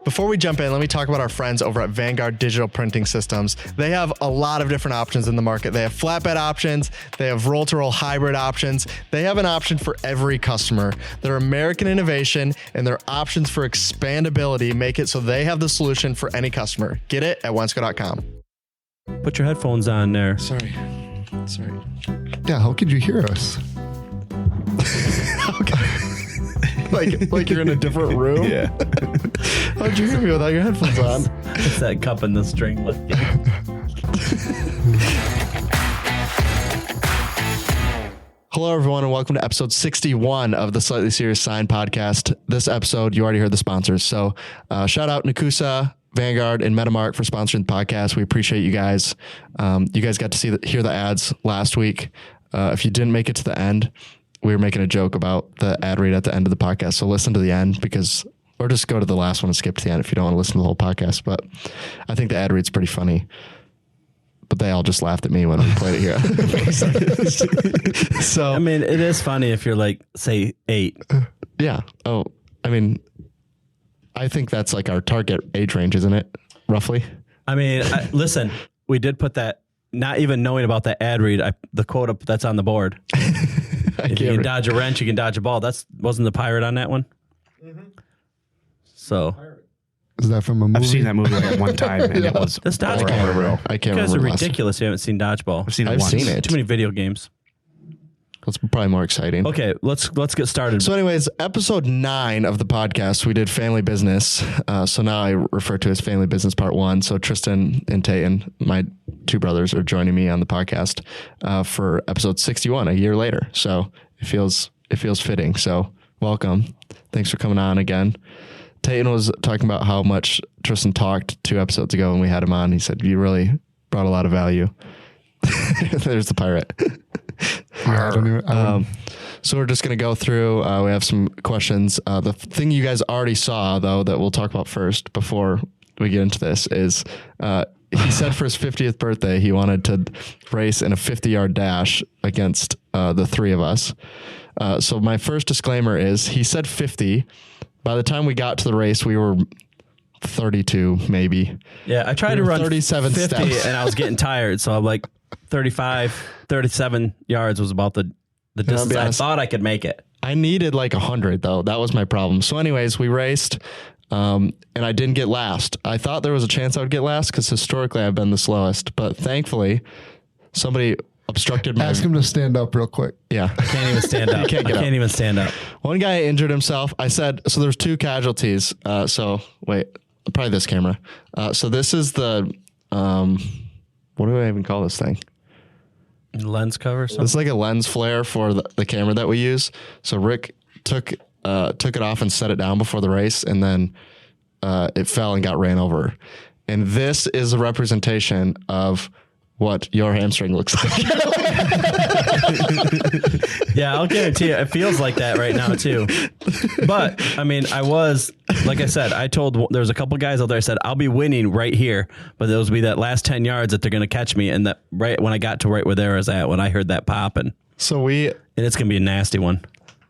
Before we jump in, let me talk about our friends over at Vanguard Digital Printing Systems. They have a lot of different options in the market. They have flatbed options. They have roll-to-roll hybrid options. They have an option for every customer. Their American innovation and their options for expandability make it so they have the solution for any customer. Get it at Wensco.com. Put your headphones on there. Sorry. Yeah, how could you hear us? Like you're in a different room? Yeah. How'd you hear me without your headphones on? It's that cup and the string lifting. Hello, everyone, and welcome to episode 61 of the Slightly Serious Sign podcast. This episode, you already heard the sponsors. So shout out Nakusa, Vanguard, and Metamark for sponsoring the podcast. We appreciate you guys. You guys got to hear the ads last week. If you didn't make it to the end, we were making a joke about the ad read at the end of the podcast. So listen to the end or just go to the last one and skip to the end if you don't want to listen to the whole podcast. But I think the ad read's pretty funny. But they all just laughed at me when we played it here. So I mean, it is funny if you're like, say, 8. Yeah. Oh, I mean, I think that's like our target age range, isn't it? Roughly. I mean, listen, we did put that, not even knowing about that ad read, the quote up that's on the board. If you can dodge a wrench, you can dodge a ball. Wasn't the pirate on that one? Mm-hmm. So. Is that from a movie? I've seen that movie like one time, and it was this dodgeball. I can't remember. You guys are ridiculous. You haven't seen dodgeball. I've seen it I've once. seen it. Too many video games. That's probably more exciting. Okay, let's get started. So anyways, episode 9 of the podcast, we did family business. So now I refer to as family business part 1. So Tristan and Tayton, my 2 brothers, are joining me on the podcast for episode 61 a year later. So it feels fitting. So welcome. Thanks for coming on again. Tayton was talking about how much Tristan talked 2 episodes ago when we had him on. He said, you really brought a lot of value. There's the pirate. So we're just going to go through. We have some questions. The thing you guys already saw, though, that we'll talk about first before we get into this is he said for his 50th birthday, he wanted to race in a 50-yard dash against the 3 of us. So my first disclaimer is he said 50. By the time we got to the race, we were 32, maybe. Yeah, I tried to run 37 50 steps. and I was getting tired. So I'm like 35, 37 yards was about the distance I thought I could make it. I needed like 100 though. That was my problem. So anyways, we raced and I didn't get last. I thought there was a chance I would get last because historically I've been the slowest, but thankfully somebody obstructed my... Ask him to stand up real quick. Yeah. I can't even stand up. I can't even stand up. One guy injured himself. I said, so there's 2 casualties. So wait, probably this camera. So this is the, what do I even call this thing? Lens cover or something? This is like a lens flare for the camera that we use. So Rick took it off and set it down before the race, and then it fell and got ran over. And this is a representation of what your hamstring looks like. Yeah, I'll guarantee you, it feels like that right now too. But I mean, like I said, there's a couple guys out there. I said I'll be winning right here, but those will be that last 10 yards that they're going to catch me. And that right when I got to right where they was at, when I heard that pop, and it's going to be a nasty one.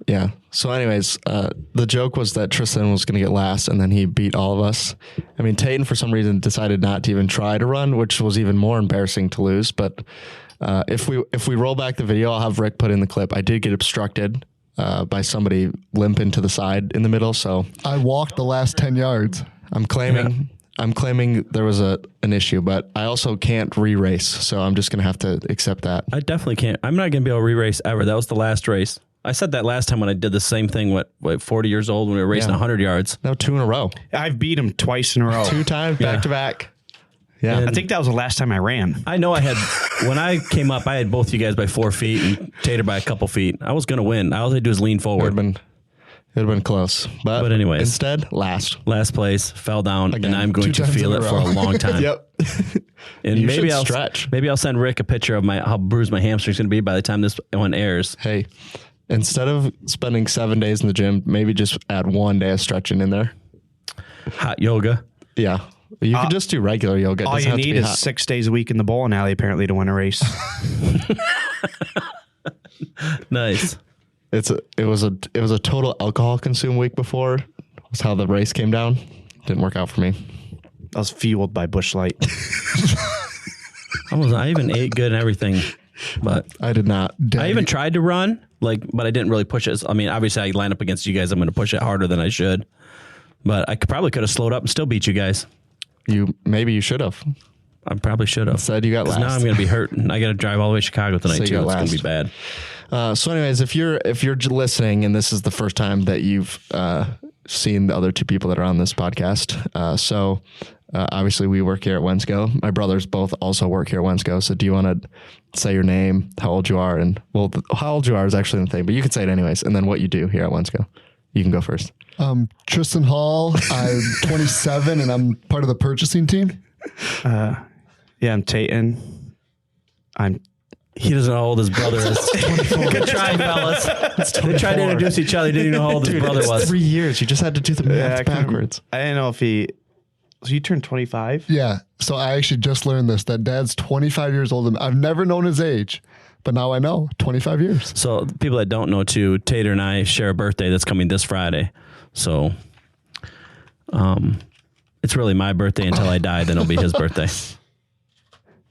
Yeah. So anyways, the joke was that Tristan was going to get last and then he beat all of us. I mean, Tayton for some reason decided not to even try to run, which was even more embarrassing to lose. But if we roll back the video, I'll have Rick put in the clip. I did get obstructed by somebody limping to the side in the middle. So I walked the last 10 yards. I'm claiming there was an issue, but I also can't re-race. So I'm just going to have to accept that. I definitely can't. I'm not going to be able to re-race ever. That was the last race. I said that last time when I did the same thing, what 40 years old when we were racing 100 yards. No, 2 in a row. I've beat him twice in a row. 2 times back to back. Yeah. I think that was the last time I ran. I know when I came up, I had both you guys by 4 feet and Tater by a couple feet. I was going to win. All I had to do is lean forward. It would have been close. But anyways. Instead, last place, fell down, again, and I'm going to feel it for a long time. Yep. And maybe I'll stretch. Maybe I'll send Rick a picture of how bruised my hamstring's going to be by the time this one airs. Hey, instead of spending 7 days in the gym, maybe just add 1 day of stretching in there. Hot yoga. Yeah. You can just do regular yoga. All you need is 6 days a week in the bowling alley, apparently, to win a race. Nice. It was a total alcohol consumed week before. Was how the race came down. Didn't work out for me. I was fueled by Busch Light. I even ate good and everything, but I did not. I even tried to run, but I didn't really push it. I mean, obviously, I line up against you guys. I'm going to push it harder than I should, but I probably could have slowed up and still beat you guys. Maybe you should have. I probably should have. Said you got last. Now I'm going to be hurt, and I got to drive all the way to Chicago tonight So you too. got It's going to last. be bad. So, anyways, if you're listening and this is the first time that you've seen the other two people that are on this podcast, obviously we work here at Wensco. My brothers both also work here at Wensco. So, do you want to say your name, how old you are, and how old you are is actually the thing, but you can say it anyways, and then what you do here at Wensco. You can go first. Tristan Hull. I'm 27 and I'm part of the purchasing team. Yeah, I'm Tayton. He doesn't know how old his brother is. Good try, fellas. They tried to introduce each other. He didn't even know how old his brother was. 3 years. You just had to do the math I couldn't- backwards. I didn't know if so you turned 25? Yeah. So I actually just learned this, that Dad's 25 years older. I've never known his age, but now I know 25 years. So people that don't know too, Tater and I share a birthday that's coming this Friday. So it's really my birthday until I die. Then it'll be his birthday.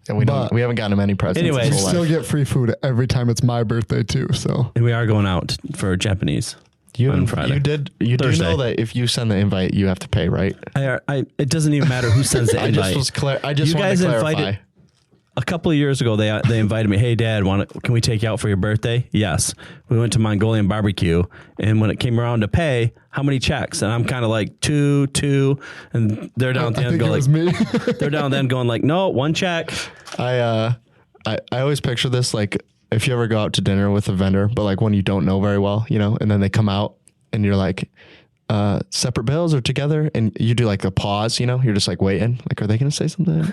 And we haven't gotten him any presents. Anyways, his You whole still life. get free food every time it's my birthday too. So And we are going out for Japanese on Friday. You do Thursday. know that if you send the invite, you have to pay, right? It doesn't even matter who sends the I invite. just You wanted guys to clarify. invited- A couple of years ago, they invited me. Hey, Dad, can we take you out for your birthday? Yes. We went to Mongolian barbecue, and when it came around to pay, how many checks? And I'm kind of like two, and they're down at the I end think it going was like, me. they're down then going like, no, one check. I always picture this like if you ever go out to dinner with a vendor, but like one you don't know very well, and then they come out and you're like, separate bills or together, and you do like a pause, you're just like waiting, like, are they going to say something?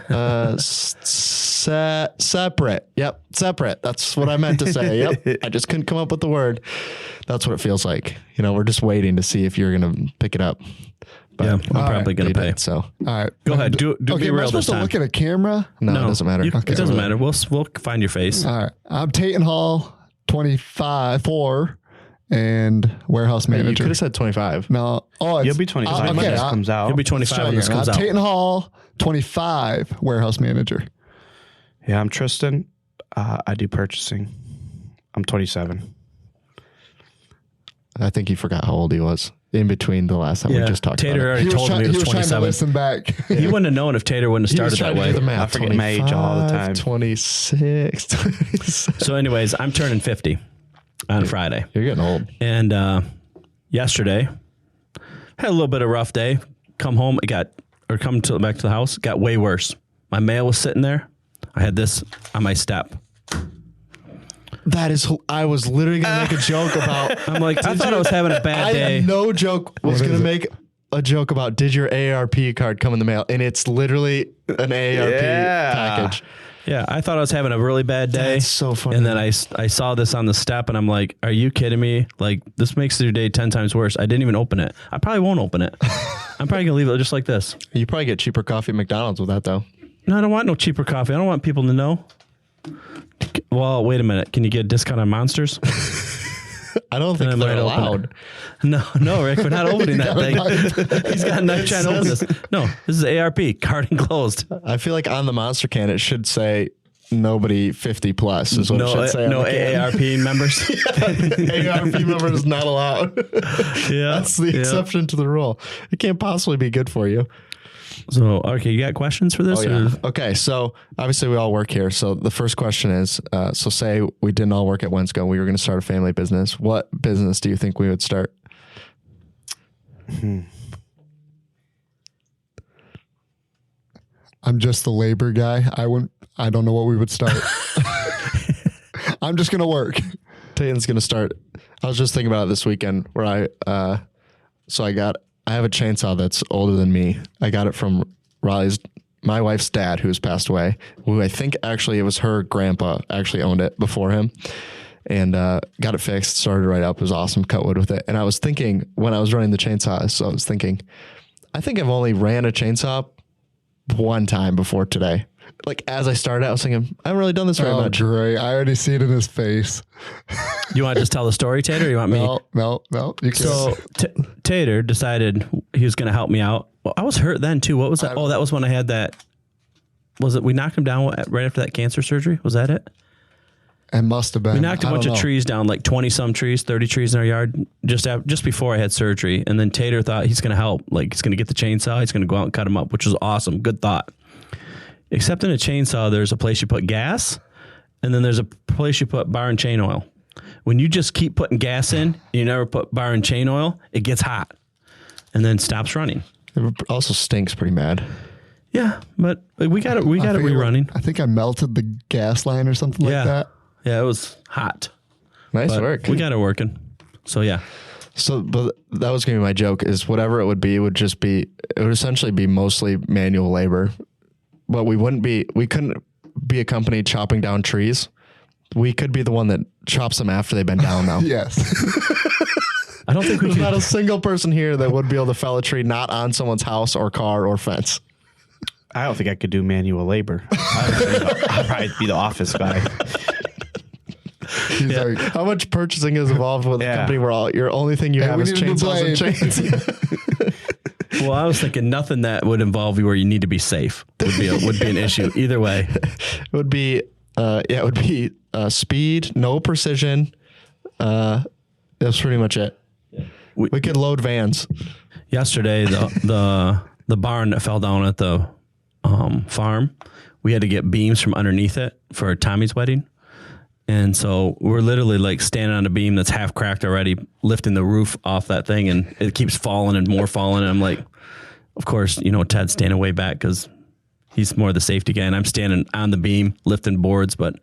Separate. Yep. Separate. That's what I meant to say. Yep. I just couldn't come up with the word. That's what it feels like. We're just waiting to see if you're going to pick it up. But Yeah, I'm probably going to pay. So All right. Go ahead. Do Okay, be am I real supposed this to time. look at a camera? no, it doesn't matter. It doesn't matter. We'll find your face. All right. I'm Tayton Hall, 4, and warehouse You manager. could have said 25. No. Oh, You'll be 25 when this comes out. You'll be 25 when this comes out. Tayton Hall, 25, warehouse manager. Yeah, I'm Tristan. I do purchasing. I'm 27. I think he forgot how old he was in between the last time we just talked Tater about it. already told me he was trying to 27. listen back. He wouldn't have known if Tater wouldn't have He was started trying that to do the way. math. I forget my age all the time. 26, 27. So anyways, I'm turning 50 on Friday. You're getting old. And yesterday, had a little bit of a rough day. Come home, back to the house, got way worse. My mail was sitting there. I had this on my step. That is, I was literally going to make a joke about. I'm like, I thought I was having a bad day. No joke was What going is to it? make a joke about, did your AARP card come in the mail? And it's literally an AARP package. Yeah, I thought I was having a really bad day. That's so funny. And then I saw this on the step, and I'm like, are you kidding me? Like, this makes your day 10 times worse. I didn't even open it. I probably won't open it. I'm probably going to leave it just like this. You probably get cheaper coffee at McDonald's with that, though. No, I don't want no cheaper coffee. I don't want people to know. Well, wait a minute. Can you get a discount on Monsters? I don't think Then I they're might open allowed. No, Rick, we're not opening that thing. He's got a knife trying to open this. No, this is ARP, card enclosed. I feel like on the Monster can, it should say nobody 50 plus is what it should say. No on the can. AARP members. AARP member is not allowed. Yeah, That's the exception to the rule. It can't possibly be good for you. So, okay, you got questions for this? Oh, yeah. or- Okay, so obviously we all work here. So the first question is, so say we didn't all work at Wensco, we were going to start a family business. What business do you think we would start? I'm just the labor guy. I don't know what we would start. I'm just going to work. Tayton's going to start. I was just thinking about it this weekend where I have a chainsaw that's older than me. I got it from my wife's dad, who has passed away, who I think actually it was her grandpa actually owned it before him, and got it fixed, started right up. It was awesome, cut wood with it. And I was thinking when I was running the chainsaw, so I was thinking, I think I've only ran a chainsaw one time before today. Like as I started, I was thinking, I haven't really done this very Oh, much. great. I already see it in his face. You want to just tell the story, Tater, or you want me? No. You can. So Tater decided He was going to help me out. Well, I was hurt then too. What was that? That was when I had that. Was it? We knocked him down right after that cancer surgery. Was that it? It must have been. We knocked a bunch of trees down, like 20 some trees, 30 trees in our yard just before I had surgery. And then Tater thought he's going to help. Like he's going to get the chainsaw. He's going to go out and cut them up, which was awesome. Good thought. Except in a chainsaw, there's a place you put gas and then there's a place you put bar and chain oil. When you just keep putting gas in and you never put bar and chain oil, it gets hot and then stops running. It also stinks pretty bad. Yeah, but we got it rerunning. I think I melted the gas line or something like that. Yeah, it was hot. Nice But work. We got it working. So yeah. So, but that was going to be my joke is whatever it would would essentially be mostly manual labor, but we couldn't be a company chopping down trees. We could be the one that chops them after they've been down though. Yes. I don't think There's not a single person here that would be able to fell a tree not on someone's house or car or fence. I don't think I could do manual labor. I'd probably be the office guy. He's like, How much purchasing is involved with a company where your only thing you have we is need a new chainsaws and blade. chains? Well, I was thinking nothing that would involve you where you need to be safe would be an issue. Either way. It would be speed, no precision. That's pretty much it. We could load vans. Yesterday, the barn that fell down at the farm, we had to get beams from underneath it for Tommy's wedding. And so we're literally like standing on a beam that's half cracked already, lifting the roof off that thing, and it keeps falling and more falling. And I'm like, of course, Ted's standing way back because he's more the safety guy, and I'm standing on the beam lifting boards. But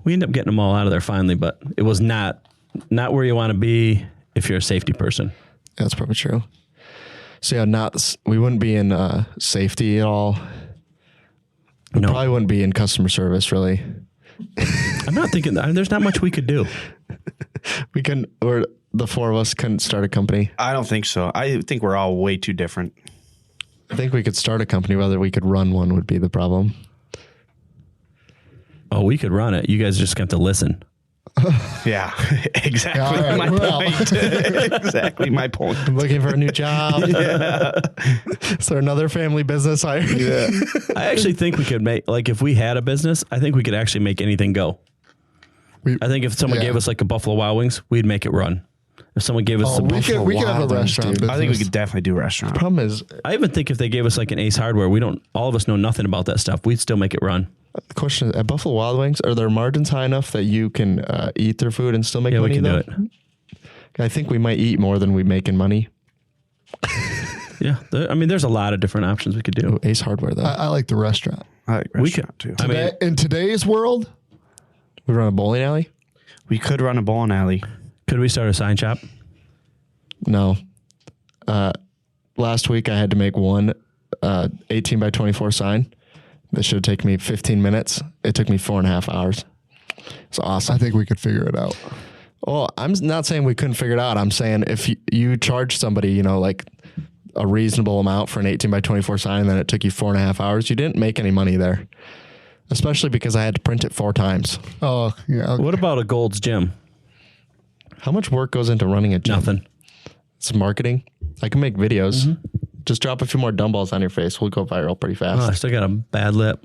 we end up getting them all out of there finally. But it was not where you want to be if you're a safety person. That's probably true. So yeah, we wouldn't be in safety at all. We probably wouldn't be in customer service really. I'm not thinking there's not much we could do. Or the four of us couldn't start a company. I don't think so. I think we're all way too different. I think we could start a company. Whether we could run one would be the problem. Oh, we could run it. You guys just got to listen. Yeah, exactly. Yeah, my point. Exactly my point. I'm looking for a new job. Is there another family business hired? Yeah. I actually think we could make, like, if we had a business, I think we could actually make anything go. I think if someone gave us like a Buffalo Wild Wings, we'd make it run. If someone gave us we could have a restaurant business. I think we could definitely do a restaurant. The problem is, I even think if they gave us like an Ace Hardware, all of us know nothing about that stuff. We'd still make it run. the question is, at Buffalo Wild Wings, are their margins high enough that you can eat their food and still make money? Yeah, we can though? do it. I think we might eat more than we make in money. Yeah, there's a lot of different options we could do. Ooh, Ace Hardware, though. I like the restaurant. I like restaurant too. In today's world, We run a bowling alley? We could run a bowling alley. Could we start a sign shop? No. Last week I had to make one 18 by 24 sign. This should have taken me 15 minutes. It took me 4.5 hours. It's awesome. I think we could figure it out. Well, I'm not saying we couldn't figure it out. I'm saying if you charge somebody, like a reasonable amount for an 18 by 24 sign, and then it took you 4.5 hours, you didn't make any money there. Especially because I had to print it 4 times. Oh, yeah. Okay. What about a Gold's Gym? How much work goes into running a gym? Nothing. It's marketing. I can make videos. Just drop a few more dumbbells on your face. We'll go viral pretty fast. Oh, I still got a bad lip.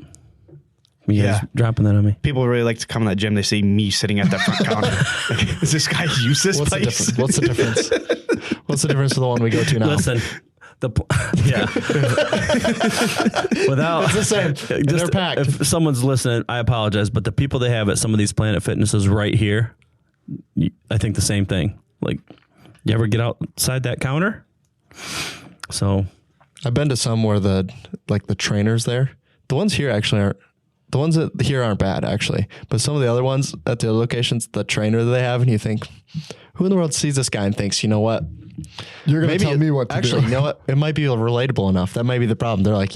You guys dropping that on me. People really like to come in that gym. They see me sitting at that front counter. Like, is this guy use this What's the place? difference? What's the difference? What's the difference to the one we go to now? Listen, without It's the same. And they're packed. If someone's listening, I apologize, but the people they have at some of these Planet Fitnesses right here, I think the same thing. Like, you ever get outside that counter? So, I've been to some where the trainers there. The ones here actually aren't. The ones that here aren't bad actually, but some of the other ones at the other locations, the trainer that they have, and you think, who in the world sees this guy and thinks, you know what? You're going to tell me what to actually, do. you know what? It might be relatable enough. That might be the problem. They're like,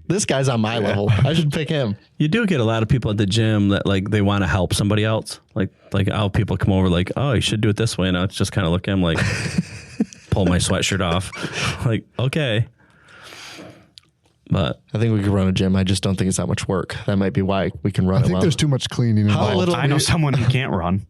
this guy's on my level. I should pick him. you do get a lot of people at the gym that like they want to help somebody else. Like I'll people come over like, oh, you should do it this way. And I just kind of look at him like, pull my sweatshirt off. Like, okay. But I think we could run a gym. I just don't think it's that much work. That might be why we can run I it think well. there's too much cleaning involved. little- I know someone who can't run.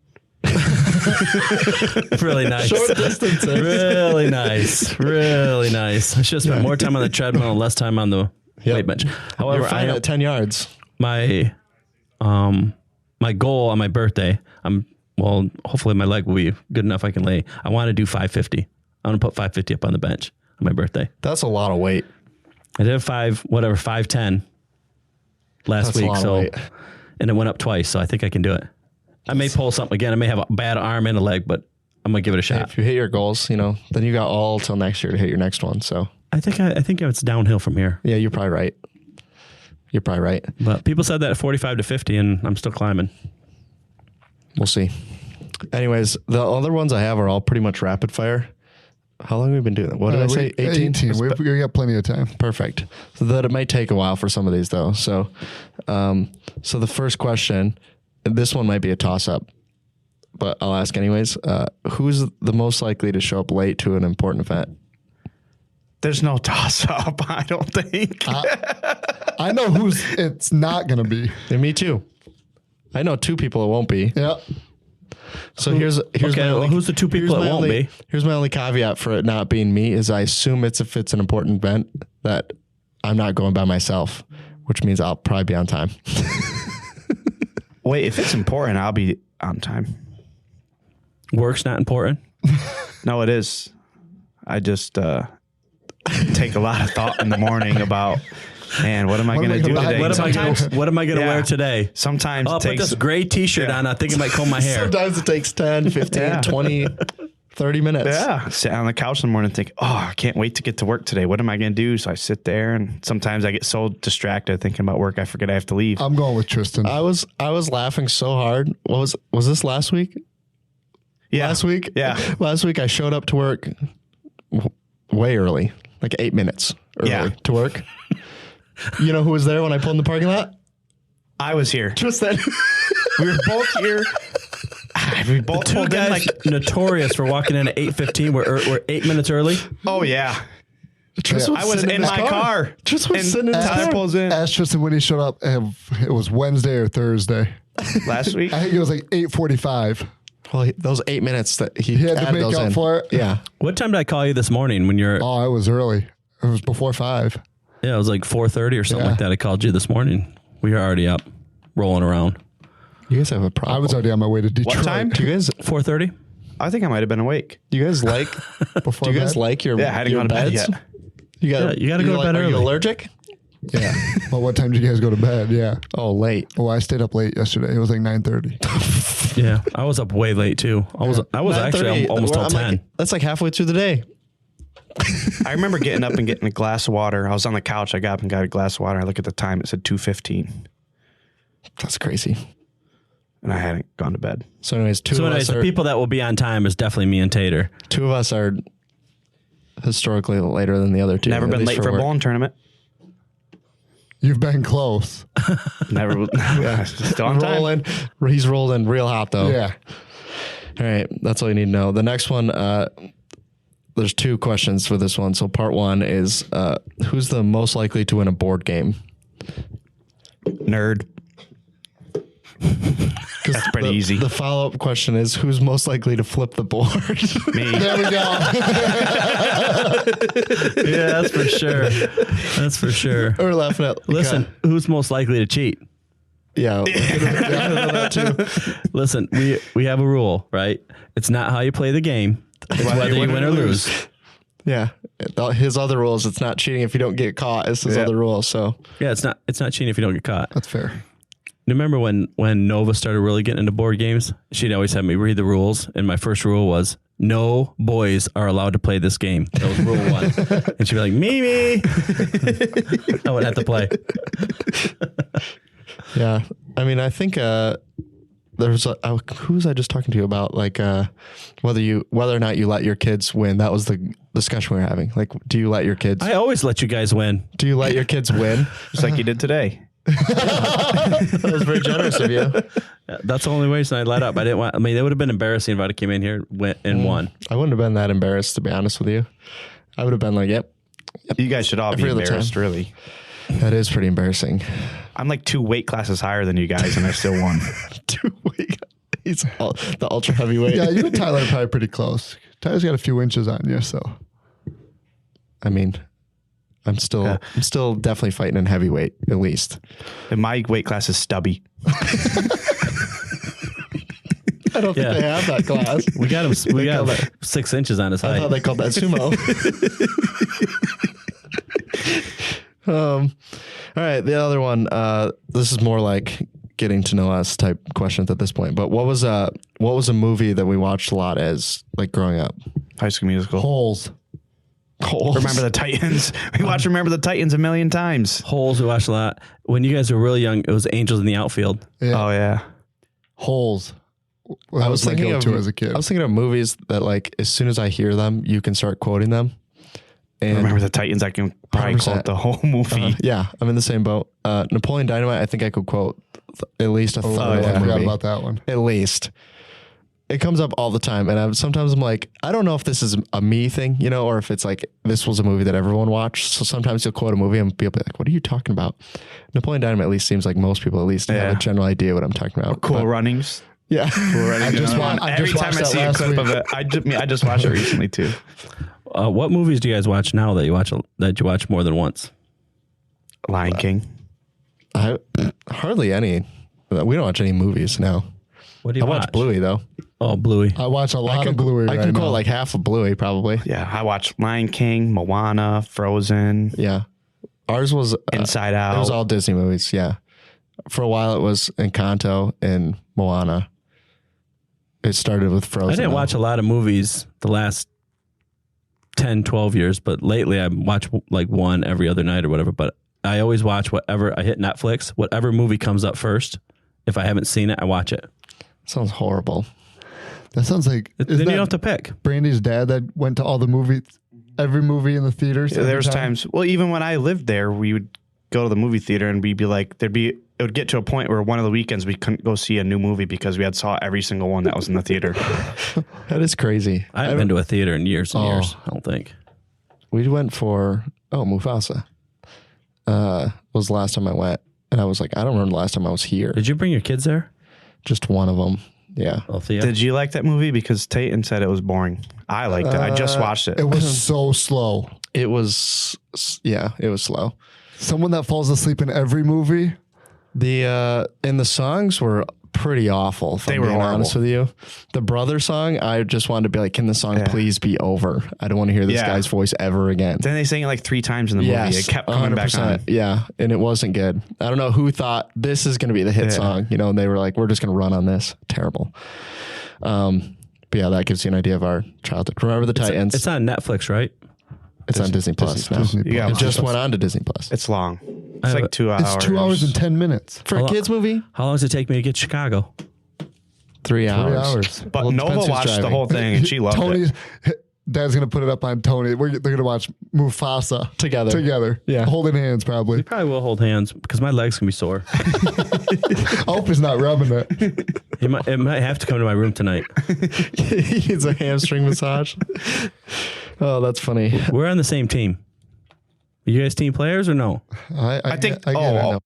Really nice. Short distances. Really nice. Really nice. I should have spent more time on the treadmill and less time on the weight bench. However, You're fine I at 10 yards. my goal on my birthday, hopefully my leg will be good enough I can lay. I want to do 550. I want to put 550 up on the bench on my birthday. That's a lot of weight. I did 510 last That's a week. lot of So, weight. and it went up twice. So I think I can do it. I may pull something again. I may have a bad arm and a leg, but I'm going to give it a shot. If you hit your goals, then you got all till next year to hit your next one. So I think it's downhill from here. yeah, you're probably right. But people said that at 45 to 50 and I'm still climbing. We'll see. Anyways, the other ones I have are all pretty much rapid fire. How long have we been doing that? What did I say? 18? 18. We got plenty of time. Perfect. So that it might take a while for some of these though. So, so the first question, this one might be a toss up, but I'll ask anyways. Who's the most likely to show up late to an important event? There's no toss up, I don't think. I know who's it's not going to be. And me too. I know two people it won't be. Yeah. So here's Okay, my only, who's the two people here's it my won't only- be? Here's my only caveat for it not being me is I assume if it's an important event that I'm not going by myself, which means I'll probably be on time. Wait, if it's important, I'll be on time. Work's not important. No, it is. I just take a lot of thought in the morning about, man, what am I What am going I to do gonna buy? today? What am I going to Yeah. wear today? Sometimes I'll it put takes this gray t-shirt on. I think I might comb my hair. Sometimes it takes 10, 15, Yeah. 20, 30 minutes. Yeah, sit on the couch in the morning and think, oh, I can't wait to get to work today. What am I going to do? So I sit there, and sometimes I get so distracted thinking about work, I forget I have to leave. I'm going with Tristan. I was laughing so hard. Was this last week? Yeah. Last week? Yeah. Last week I showed up to work way early, like 8 minutes early Yeah. to work. You know who was there when I pulled in the parking lot? I was here. Tristan. We were both here. We both Two pulled in guys like, notorious for walking in at 8:15. We're 8 minutes early. oh, yeah. Tristan I was sitting in his my car. Tristan was And sitting in his Tyler car. pulls in Ask Tristan when he showed up. It was Wednesday or Thursday. last week. I think it was like 8:45. Well, those 8 minutes that he He had to added make those up in. for it. Yeah. What time did I call you this morning when you're? Oh, I was early. It was before 5. Yeah, it was like 4:30 or something Yeah. like that. I called you this morning. We were already up, rolling around. You guys have a problem. I was already on my way to Detroit. What time? Do you guys 4:30. I think I might have been awake. like Before do you guys bed? like your Yeah, I hadn't your gone to bed beds? yet. You got Yeah, you gotta go to bed Are you early. allergic? Yeah. Well, what time did you guys go to bed? Yeah. Oh, late. Well, I stayed up late yesterday. It was like 9:30. Yeah, I was up way late too. I was actually 9:30. almost till I'm 10. like, that's like halfway through the day. I remember getting up and getting a glass of water. I was on the couch. I got up and got a glass of water. I look at the time. It said 2:15, That's crazy. and I hadn't gone to bed. So anyways, So anyways, the people that will be on time is definitely me and Tater. two of us are historically later than the other two. Never at been least late for a work. bowling tournament. You've been close. Never. Still on time. Rolling. He's rolling real hot though. Yeah. All right. That's all you need to know. The next one, there's two questions for this one. So part one is, who's the most likely to win a board game? Nerd. That's pretty easy. The follow-up question is, who's most likely to flip the board? Me. There we go. Yeah, that's for sure. That's for sure. We're laughing at. Listen, who's most likely to cheat? Yeah. That too. Listen, we have a rule, right? It's not how you play the game. It's whether you win or lose. Yeah. His other rules, it's not cheating if you don't get caught. It's his Yeah. other rule. So Yeah, it's not cheating if you don't get caught. That's fair. Remember when Nova started really getting into board games? She'd always have me read the rules, and my first rule was no boys are allowed to play this game. That was rule 1. And she'd be like, me. I wouldn't have to play. yeah. I mean, I think there's who was I just talking to you about? Like whether or not you let your kids win. That was the discussion we were having. Like, do you let your kids? I always let you guys win. Do you let your kids win? Just like you did today. That was very generous of you. That's the only reason I let up. It would have been embarrassing if I came in here and won. I wouldn't have been that embarrassed, to be honest with you. I would have been like, yep. You guys should all be Every other embarrassed, time. really. That is pretty embarrassing. I'm like 2 weight classes higher than you guys, and I still won. He's the ultra heavyweight. Yeah, you and Tyler are probably pretty close. Tyler's got a few inches on you, so. I mean, I'm still definitely fighting in heavyweight, at least. And my weight class is stubby. I don't think they have that class. We got him. We got 6 inches on his I height. thought they called that sumo. All right, the other one. This is more like getting to know us type questions at this point. But what was a movie that we watched a lot as like growing up? High School Musical. Holes. Remember the Titans? We watched Remember the Titans a million times. Holes, we watched a lot. When you guys were really young, it was Angels in the Outfield. Yeah. Oh yeah. Holes. Well, that was my thinking go-to of- as a kid. I was thinking of movies that like as soon as I hear them, you can start quoting them. And Remember the Titans? I can probably 100%. quote the whole movie. yeah, I'm in the same boat. Napoleon Dynamite, I think I could quote at least a third I of the forgot movie. about that one. At least. It comes up all the time. And sometimes I'm like, I don't know if this is a me thing, you know, or if it's like this was a movie that everyone watched. So sometimes you'll quote a movie and people be like, what are you talking about? Napoleon Dynamite at least seems like most people at least have a general idea what I'm talking about. Cool But, Runnings. yeah. Cool Runnings. Every time I see a clip of it, I just watched it recently too. What movies do you guys watch now that you watch more than once? Lion King. Hardly any. We don't watch any movies now. What do you I watch Bluey though. Oh, Bluey. I watch a lot of Bluey I right can now. quote like half of Bluey probably. Yeah, I watched Lion King, Moana, Frozen, Yeah. Ours was Inside It Out. was all Disney movies, yeah. For a while it was Encanto and Moana. It started with Frozen. I didn't though. watch a lot of movies the last 10, 12 years, but lately I watch like one every other night or whatever. But I always watch whatever I hit Netflix, whatever movie comes up first. If I haven't seen it, I watch it. Sounds horrible. That sounds like Then isn't you that don't have to pick. Brandy's dad that went to all the movies, every movie in the theaters. Yeah, every there was time? times. Well, even when I lived there, we would go to the movie theater and we'd be like, it would get to a point where one of the weekends we couldn't go see a new movie because we had saw every single one that was in the theater. That is crazy. I haven't been to a theater in years and years, I don't think. We went for Mufasa. Was the last time I went. And I was like, I don't remember the last time I was here. Did you bring your kids there? Just one of them. Yeah. Oh, Thea? Did you like that movie? Because Tayton said it was boring. I liked it. I just watched it. It was so slow. It was slow. Someone that falls asleep in every movie. And the songs were pretty awful. If They I'm were being horrible. honest with you. The brother song, I just wanted to be like, can the song please be over? I don't want to hear this Yeah. guy's voice ever again. Then they sang it like 3 times in the movie. Yes, It kept coming back 100%. on. Yeah, and it wasn't good. I don't know who thought this is going to be the hit song, you know, and they were like, we're just going to run on this. Terrible. But yeah, that gives you an idea of our childhood. Remember the Titans? It's on Netflix, right? It's on Disney Plus now. Disney You got It Plus. just went on to Disney Plus. It's long. It's have like 2 hours. It's 2 hours and 10 minutes. For a kids movie, How long does it take me to get to Chicago? 3 hours. 3 hours. But Well, it Nova depends who's watched the driving. whole thing and she loved Tony, it. Dad's gonna put it up on Tony. They're gonna watch Mufasa Together. Yeah. holding hands probably. We probably will hold hands because my legs can be sore. I hope he's not rubbing it. It might have to come to my room tonight. He needs a hamstring massage. Oh, that's funny. We're on the same team. You guys team players or no? I think- I get it. oh.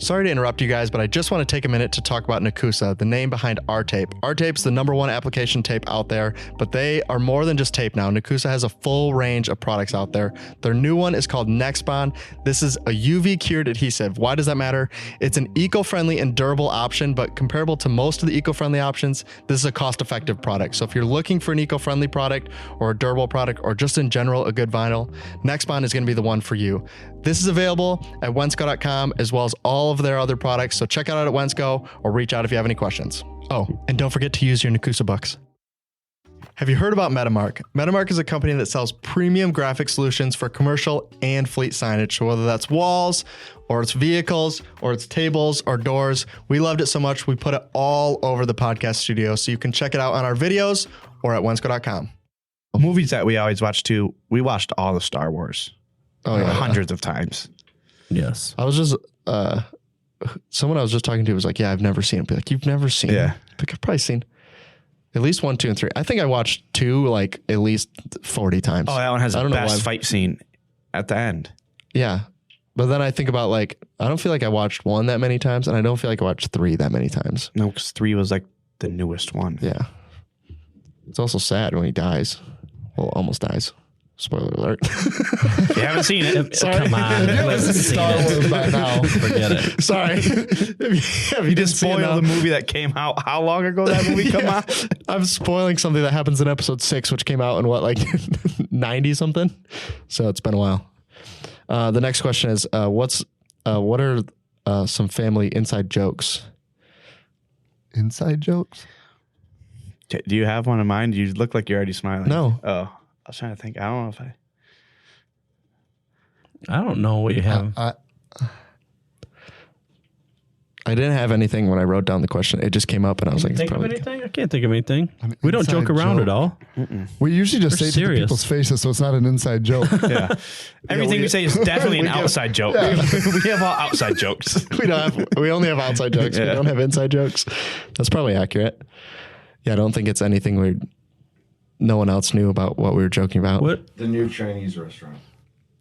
Sorry to interrupt you guys, but I just want to take a minute to talk about Nakusa, the name behind our tape. Our tape's the #1 application tape out there, but they are more than just tape now. Nakusa has a full range of products out there. Their new one is called Nexbond. This is a UV cured adhesive. Why does that matter? It's an eco-friendly and durable option, but comparable to most of the eco-friendly options, this is a cost-effective product. So if you're looking for an eco-friendly product or a durable product or just in general a good vinyl, Nexbond is going to be the one for you. This is available at wensco.com as well as all of their other products. So check it out at Wensco or reach out if you have any questions. Oh, and don't forget to use your Nakusa bucks. Have you heard about Metamark? Metamark is a company that sells premium graphic solutions for commercial and fleet signage. So whether that's walls or it's vehicles or it's tables or doors, we loved it so much we put it all over the podcast studio. So you can check it out on our videos or at wensco.com. Movies that we always watch too. We watched all the Star Wars. Oh yeah. Hundreds of times. Yes. I was just, someone I was just talking to was like, yeah, I've never seen it. Be like, you've never seen Yeah. it? Like, I've probably seen at least 1, 2, and 3. I think I watched 2 like at least 40 times. Oh, that one has I the don't know best why. fight scene at the end. Yeah. But then I think about like, I don't feel like I watched 1 that many times and I don't feel like I watched 3 that many times. No, because 3 was like the newest one. Yeah. It's also sad when he dies. Well, almost dies. Spoiler alert. If you haven't seen it, Come on. Let's see Star it. Wars by now. Forget it. Sorry. if you didn't spoil the movie that came out. How long ago that movie come out? I'm spoiling something that happens in episode 6, which came out in what, like 90 something? So it's been a while. The next question is, what are some family inside jokes? Inside jokes? Do you have one in mind? You look like you're already smiling. No. Oh, I was trying to think. I don't know if I don't know what you have. I didn't have anything when I wrote down the question. It just came up and I was like, it's Think of probably anything? I can't think of anything. An We don't joke inside around joke. at all. We usually just We're say it to the serious. people's faces, so it's not an inside joke. Yeah. Everything we- we say is definitely an we give- outside joke. We have all outside jokes. we only have outside jokes. We Yeah. don't have inside jokes. That's probably accurate. Yeah, I don't think it's anything weird. No one else knew about what we were joking about. What? The new Chinese restaurant.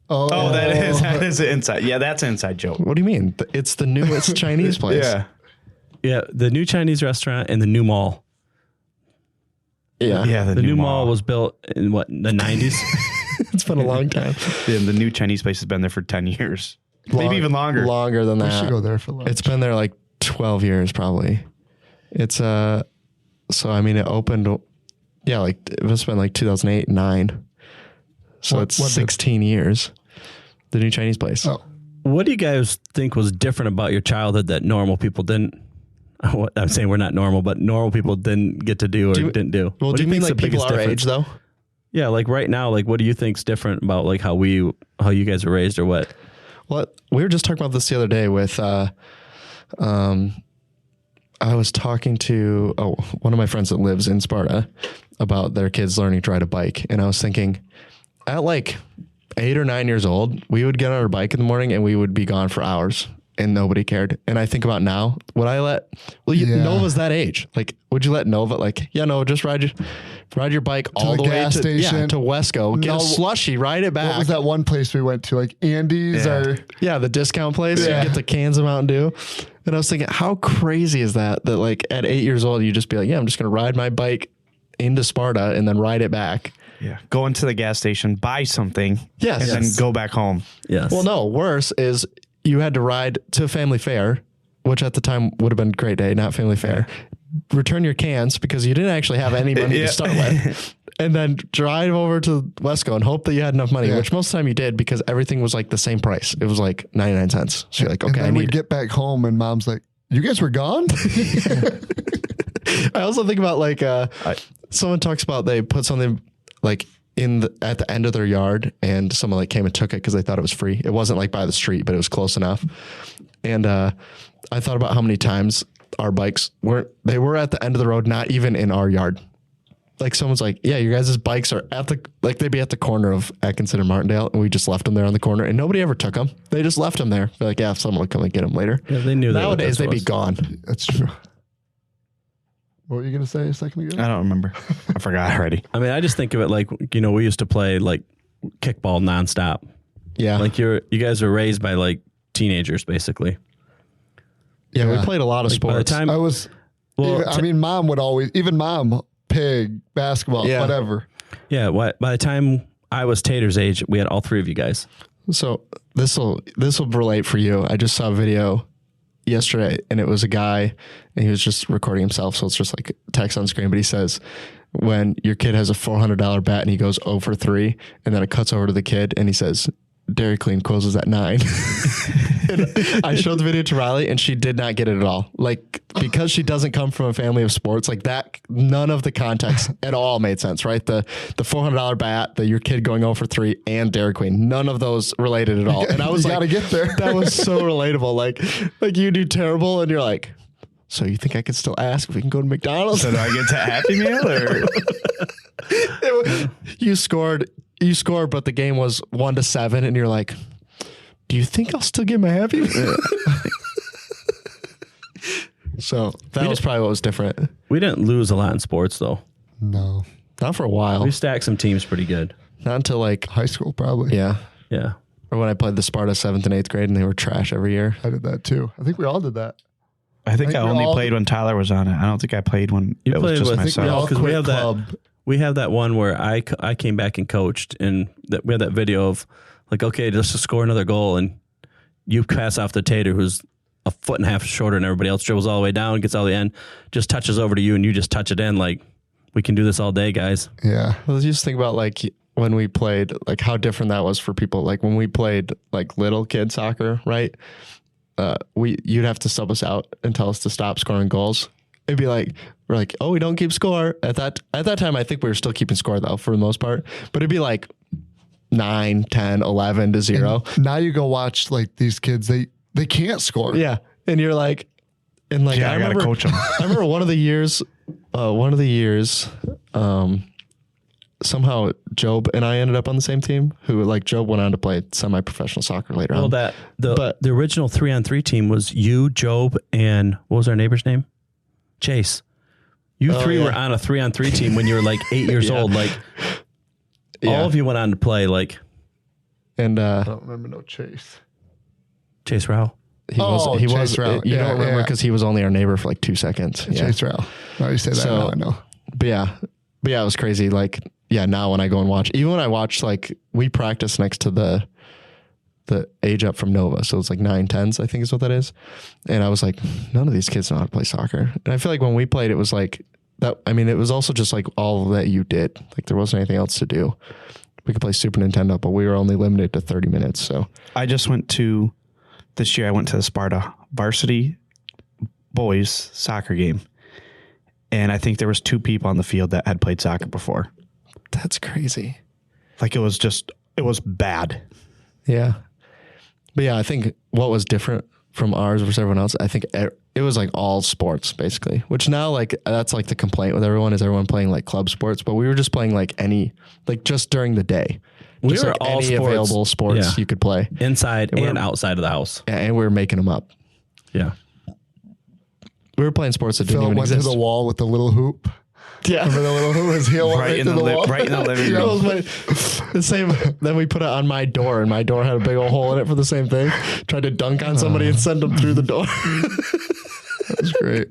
Oh, that is an inside. Yeah, that's an inside joke. What do you mean? It's the newest Chinese place. Yeah. Yeah, the new Chinese restaurant and the new mall. Yeah. Yeah, The new mall was built in what, the 90s? It's been a long time. Yeah, the new Chinese place has been there for 10 years. Long- Maybe even longer. Longer than We should that. go there for lunch. It's been there like 12 years probably. It's so I mean it opened like it must have been like 2008, 9. So What- it's what did- 16 years. The new Chinese place. Oh. What do you guys think was different about your childhood that normal people didn't? I'm saying we're not normal, but normal people didn't get to do or didn't do. Well, What do you mean think's like the people biggest our difference? age though? Yeah, like right now, like what do you think's different about like how you guys were raised or what? Well, we were just talking about this the other day with I was talking to one of my friends that lives in Sparta about their kids learning to ride a bike. And I was thinking at like 8 or 9 years old, we would get on our bike in the morning and we would be gone for hours and nobody cared. And I think about now, would I let, Yeah. Nova's that age. Like, would you let Nova Nova, just ride your bike all the the way gas to station. to Wesco, get No. a slushy, ride it back. What was that one place we went to? Like Andy's Yeah. or Yeah, the discount place. Yeah. You get the cans of Mountain Dew. And I was thinking, how crazy is that like at 8 years old, you just be like, yeah, I'm just going to ride my bike into Sparta and then ride it back. Yeah. Go into the gas station, buy something, Yes. and then Yes. go back home. Yes. Well, no, worse is you had to ride to Family Fair, which at the time would have been Great Day, not Family Fair. Return your cans because you didn't actually have any money Yeah. to start with. And then drive over to Wesco and hope that you had enough money, Yeah. which most of the time you did because everything was like the same price. It was like 99 cents. So you're like, and okay, I then we need get back home and mom's like, "You guys were gone?" I also think about like someone talks about they put something like at the end of their yard and someone like came and took it because they thought it was free. It wasn't like by the street, but it was close enough. And I thought about how many times our bikes were at the end of the road, not even in our yard. Like someone's like, yeah, your guys' bikes are they'd be at the corner of Atkinson and Martindale, and we just left them there on the corner, and nobody ever took them. They just left them there. They're like, yeah, someone will come and get them later. Yeah, they knew that. Nowadays, they'd be was. gone. That's true. What were you gonna say a second ago? I don't remember. I forgot already. I mean, I just think of it like, we used to play like kickball nonstop. Yeah. Like you guys were raised by like teenagers basically. Yeah, we Yeah. played a lot of By the sports. time, I was. well, Mom would always, even mom, pig, basketball, Yeah. whatever. yeah, by the time I was Tater's age, we had all three of you guys. So this will relate for you. I just saw a video yesterday, and it was a guy, and he was just recording himself. So it's just like text on screen, but he says, when your kid has a $400 bet and he goes 0 for 3, and then it cuts over to the kid, and he says, Dairy Queen closes at 9. And I showed the video to Riley, and she did not get it at all. Like, because she doesn't come from a family of sports, like that, none of the context at all made sense, right? The $400 bat, your kid going 0 for 3, and Dairy Queen, none of those related at all. And I was You like, gotta get there. that was so relatable. Like you do terrible, and you're like, so you think I could still ask if we can go to McDonald's? So do I get to Happy Meal or? You scored, but the game was 1-7, and you're like, do you think I'll still get my Happy Meal? So that was probably what was different. We didn't lose a lot in sports though. No, Not for a while. We stacked some teams pretty good. Not until like, high school probably. yeah. Yeah. Or when I played the Sparta 7th and 8th grade and they were trash every year. I did that too. I think we all did that. I think I we're only all- played when Tyler was on it. I don't think I played when You it was played just with- myself. no, 'cause we quit have that- club. We have that one where I came back and coached, and we have that video of like, okay, just to score another goal, and you pass off to Tater, who's a foot and a half shorter than everybody else, dribbles all the way down, gets all the end, just touches over to you, and you just touch it in. Like, we can do this all day, guys. Yeah. Well, just think about like when we played, like how different that was for people. Like when we played like little kid soccer, right? You'd have to sub us out and tell us to stop scoring goals. It'd be like, we're like, oh, we don't keep score. At that time, I think we were still keeping score though, for the most part. But it'd be like 9, 10, 11 to 0. Now you go watch like these kids, they can't score. Yeah. And you're like, and like, Yeah, I gotta remember, coach 'em. I remember one of the years, somehow Job and I ended up on the same team, who like Job went on to play semi-professional soccer later Well, on. the original 3-on-3 team was you, Job, and what was our neighbor's name? Chase. You three yeah. were on a 3-on-3 team when you were like 8 years old. Like, Yeah. all of you went on to play. Like, And I don't remember no Chase. Chase Rowell. he was Chase Rowell. you Yeah, don't remember yeah. because he was only our neighbor for like 2 seconds. Yeah. Chase Rowell. Now you say that, So- now I know. But yeah, it was crazy. Like, yeah, now when I go and watch, even when I watch, like we practice next to the age up from Nova. So it's like 9-10s, I think is what that is. And I was like, none of these kids know how to play soccer. And I feel like when we played, it was like that. I mean, it was also just like all that you did. Like there wasn't anything else to do. We could play Super Nintendo, but we were only limited to 30 minutes. So This year I went to the Sparta varsity boys soccer game. And I think there was 2 people on the field that had played soccer before. that's crazy. Like it was bad. Yeah. But yeah, I think what was different from ours versus everyone else, I think it was like all sports basically, which now like that's like the complaint with everyone is everyone playing like club sports, but we were just playing like just during the day. We Just were like all any sports. available sports Yeah. you could play. Inside we're- and outside of the house. And we were making them up. Yeah. We were playing sports that didn't Phil even went exist. to the wall with the little hoop. Yeah. Remember the little hoop? His heel went Right right in to the the li- wall. right in the living That room. was the same. Then we put it on my door, and my door had a big old hole in it for the same thing. Tried to dunk on somebody and send them through the door. That was great.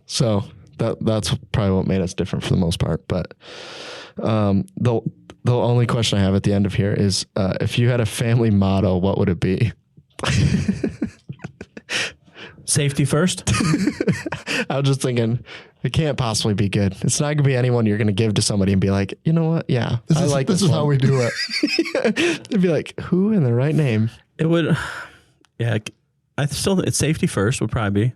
So that's probably what made us different for the most part. But the only question I have at the end of here is, if you had a family motto, what would it be? Safety first. I was just thinking, it can't possibly be good. It's not going to be anyone you're going to give to somebody and be like, you know what? Yeah, I like this is how we do it. They'd be like, who in the right name? It would. Yeah. It's safety first would probably be.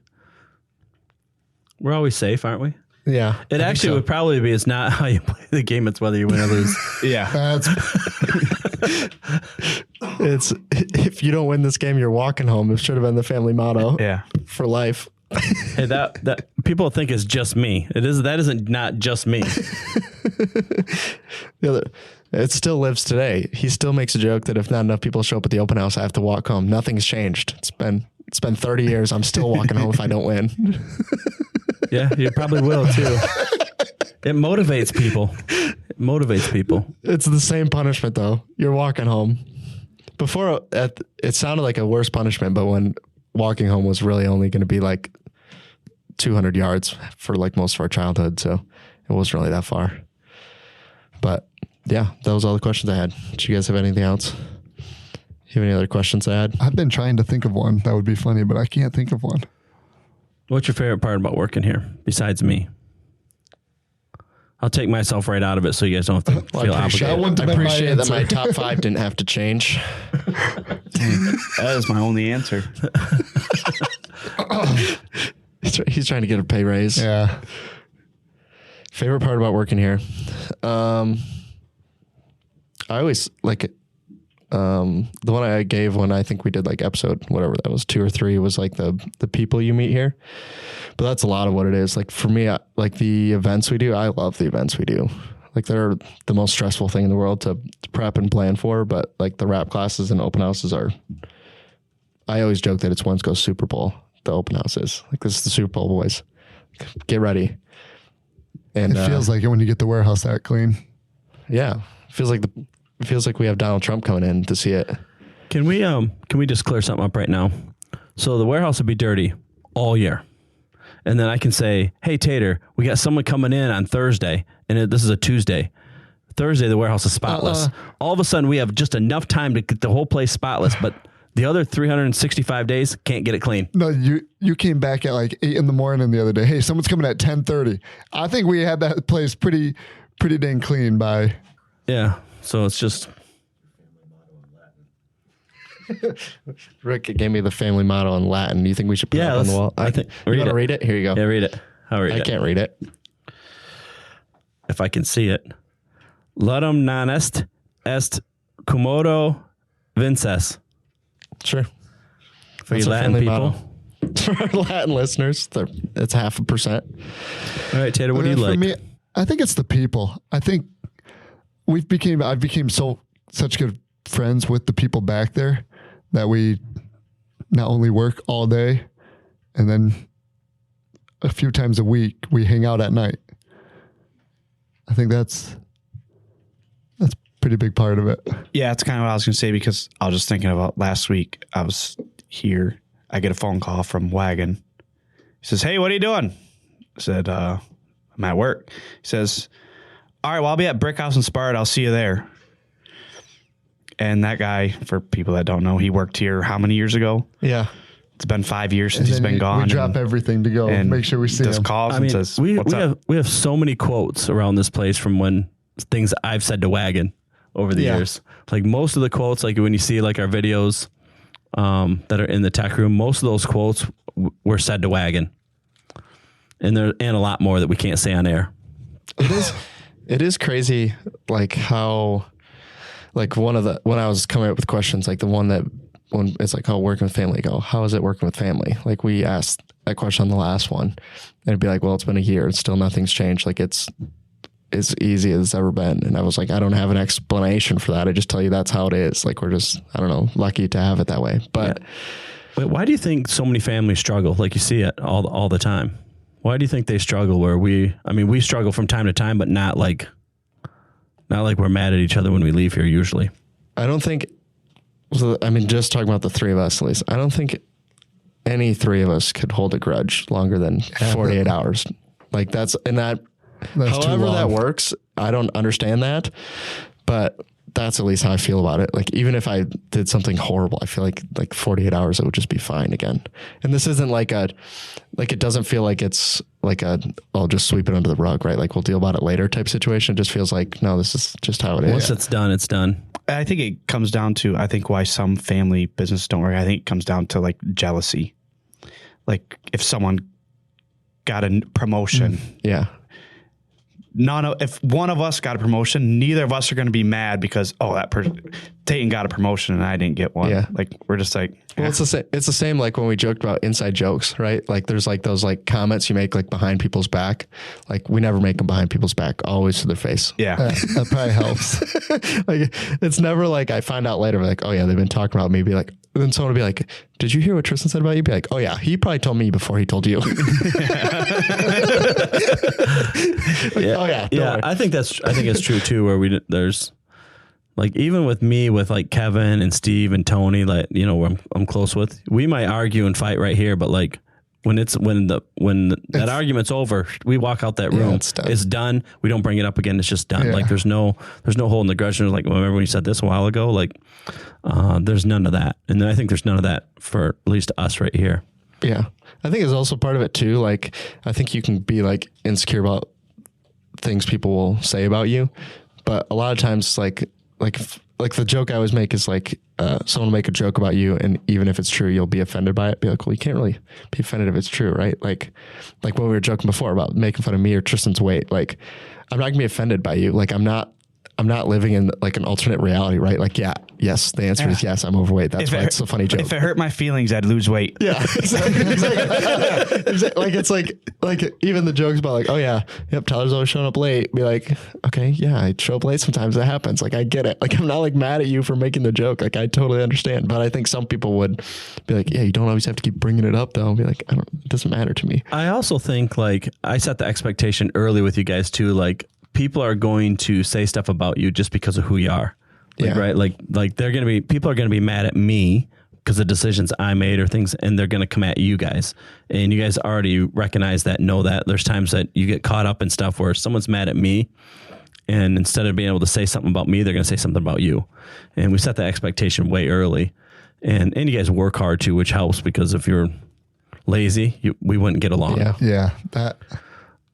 We're always safe, aren't we? Yeah. It actually would probably be. It's not how you play the game. It's whether you win or lose. Yeah. That's It's if you don't win this game, you're walking home. It should have been the family motto Yeah. for life. Hey, that people think it's just me. It is. That isn't not just me. It still lives today. He still makes a joke that if not enough people show up at the open house, I have to walk home. Nothing's changed. It's been 30 years. I'm still walking home if I don't win. Yeah, you probably will too. It motivates people. It's the same punishment though. You're walking home. Before it sounded like a worse punishment, but when walking home was really only going to be like 200 yards for like most of our childhood, so it wasn't really that far. But yeah, that was all the questions I had. Did you guys have anything else? You have any other questions I had? I've been trying to think of one that would be funny, but I can't think of one. What's your favorite part about working here besides me? I'll take myself right out of it so you guys don't have to feel that obligated. wouldn't I have been my appreciate that my answer. top 5 didn't have to change. That is my only answer. He's trying to get a pay raise. Yeah. Favorite part about working here? I always like the one I gave when I think we did like episode whatever that was 2 or 3 was like the people you meet here. But that's a lot of what it is. Like for me, like the events we do, I love the events we do. Like they're the most stressful thing in the world to prep and plan for. But like the rap classes and open houses are, I always joke that it's Wensco's Super Bowl, the open houses. Like this is the Super Bowl, boys. Get ready. And It feels like it when you get the warehouse that clean. yeah, it feels like we have Donald Trump coming in to see it. Can we just clear something up right now? So the warehouse would be dirty all year. And then I can say, hey, Tater, we got someone coming in on Thursday, and this is a Tuesday. Thursday, the warehouse is spotless. All of a sudden, we have just enough time to get the whole place spotless, but the other 365 days, can't get it clean. No, you came back at like 8 a.m. the other day. Hey, someone's coming at 10:30. I think we had that place pretty dang clean by. Yeah, so it's just. Rick gave me the family motto in Latin. Do you think we should put it up on the wall? I think. You want to read it? Here you go. Yeah, read it. I'll read it. I can't read it. If I can see it. Ludum non est commodo vinces. Sure. For you Latin people. For our Latin listeners, it's 0.5%. All right, Tater, what do you like? For me, I think it's the people. I think I've became such good friends with the people back there that we not only work all day and then a few times a week we hang out at night. I think that's a pretty big part of it. Yeah, that's kind of what I was going to say, because I was just thinking about last week. I was here. I get a phone call from Wagon. He says, hey, what are you doing? I said, I'm at work. He says, all right, well, I'll be at Brick House in Sparta. I'll see you there. And that guy, for people that don't know, he worked here how many years ago? Yeah. It's been 5 years since he's been gone. We drop everything to go and make sure we see him. Calls I mean, and says, we what's up? have so many quotes around this place from when things I've said to Wagon over the years. Like most of the quotes, like when you see like our videos that are in the tech room, most of those quotes were said to Wagon. And a lot more that we can't say on air. It is crazy, like how, like when I was coming up with questions, like when it's like, oh, working with family, go, how is it working with family? Like we asked that question on the last one, and it'd be like, well, it's been a year and still nothing's changed. Like it's as easy as it's ever been. And I was like, I don't have an explanation for that. I just tell you that's how it is. Like we're just, I don't know, lucky to have it that way. But Wait, why do you think so many families struggle? Like you see it all the time. Why do you think they struggle where we struggle from time to time, but not like we're mad at each other when we leave here usually? I don't think, just talking about the three of us, at least, I don't think any three of us could hold a grudge longer than 48 hours. Like that's however that works, I don't understand that, but that's at least how I feel about it. Like even if I did something horrible, I feel like 48 hours, it would just be fine again. And this isn't it doesn't feel like it's like I'll just sweep it under the rug, right? Like we'll deal about it later type situation. It just feels like, no, this is just how it is. Once it's done, it's done. I think it comes down to, why some family businesses don't work. I think it comes down to like jealousy. Like if someone got a promotion. Yeah. If one of us got a promotion, neither of us are going to be mad because, that person, Tayton got a promotion and I didn't get one. Yeah. Like we're just like, well, it's the same like when we joked about inside jokes, right? Like there's like those like comments you make like behind people's back. Like we never make them behind people's back, always to their face. yeah. That probably helps. Like it's never like I find out later, like, oh yeah, they've been talking about me. Be like, then someone will be like, did you hear what Tristan said about you? Be like, oh yeah, he probably told me before he told you. Like, Yeah. Oh yeah. Yeah. I think it's true too, where there's like, even with me, with like Kevin and Steve and Tony, like, I'm close with, we might argue and fight right here, but like when that argument's over, we walk out that room. It's done. We don't bring it up again. It's just done. Yeah. Like there's no holding the grudge. Like, remember when you said this a while ago? Like, there's none of that. And then I think there's none of that for at least us right here. Yeah. I think it's also part of it too. Like, I think you can be like insecure about things people will say about you, but a lot of times like the joke I always make is like, someone will make a joke about you, and even if it's true, you'll be offended by it. Be like, well, you can't really be offended if it's true, right? Like when we were joking before about making fun of me or Tristan's weight, like I'm not gonna be offended by you. Like I'm not living in like an alternate reality, right? Like, yes, the answer is yes, I'm overweight. That's why it's a funny joke. If it hurt my feelings, I'd lose weight. Yeah, exactly. Like it's like even the jokes about like, oh yeah, yep, Tyler's always showing up late. Be like, okay, yeah, I show up late sometimes. That happens. Like I get it. Like I'm not like mad at you for making the joke. Like I totally understand. But I think some people would be like, yeah, you don't always have to keep bringing it up though. And be like, it doesn't matter to me. I also think like I set the expectation early with you guys too. Like people are going to say stuff about you just because of who you are. Like, Yeah. Right. Like people are going to be mad at me because of decisions I made or things, and they're going to come at you guys. And you guys already recognize that, know that. There's times that you get caught up in stuff where someone's mad at me, and instead of being able to say something about me, they're going to say something about you. And we set that expectation way early. And you guys work hard too, which helps, because if you're lazy, we wouldn't get along. Yeah. That.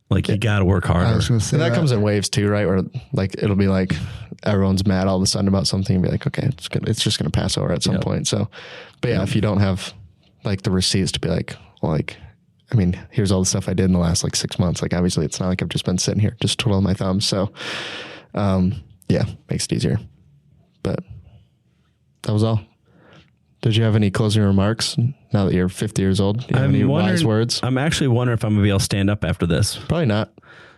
Like, you got to work harder. I was going to say And that comes in waves too, right? Where like it'll be like everyone's mad all of a sudden about something, and be like, okay, it's just gonna pass over at some point. So, but yeah, if you don't have like the receipts to be like, well, like, I mean, here's all the stuff I did in the last like 6 months. Like, obviously, it's not like I've just been sitting here just twiddling my thumbs. So, yeah, makes it easier. But that was all. Did you have any closing remarks now that you're 50 years old? Do you have any wise words? I'm actually wondering if I'm going to be able to stand up after this. Probably not.